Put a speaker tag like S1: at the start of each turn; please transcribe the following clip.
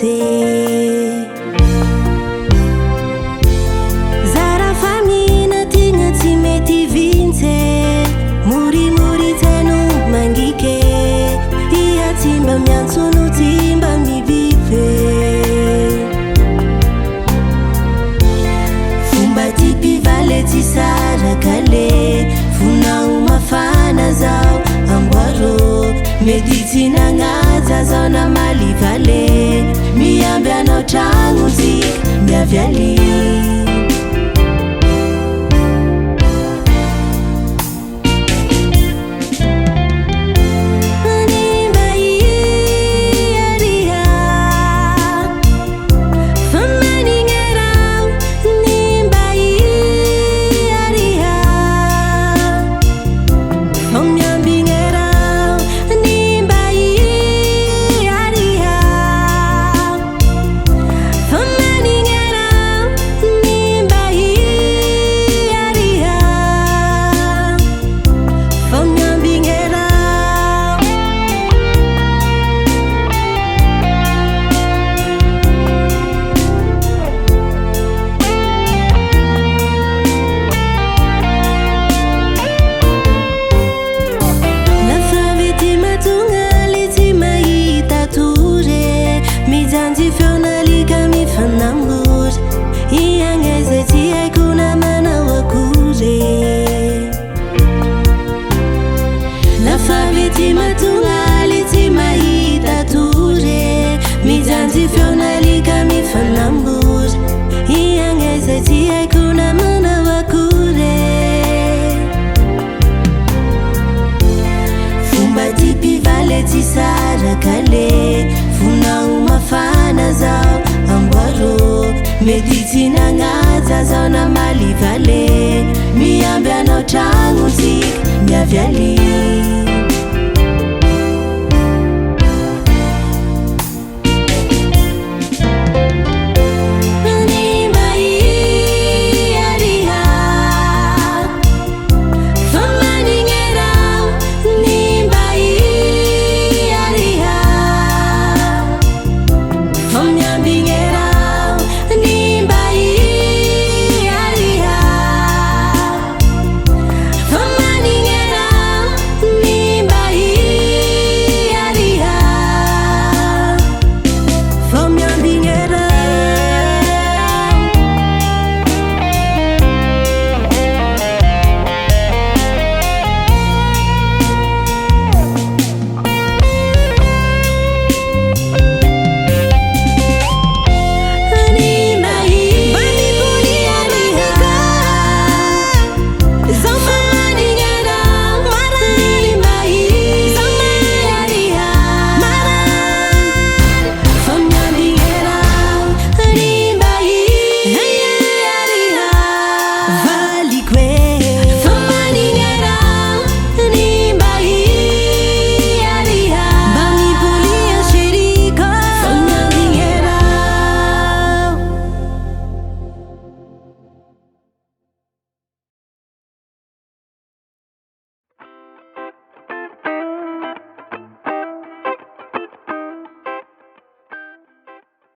S1: vintsy zara famina tigna tsy mety vintsy morimori tseno mangike ia tsy mba miantsono tsy mba mibife fomba ty mpivale tsy sarakale vonao mafana zao amboaro mety tsy nagnaja zao na malivale miamby anao tragnontsika miavyaly mety tsy nagnaja zao na malivale miamby anao tragnontsika miavyaly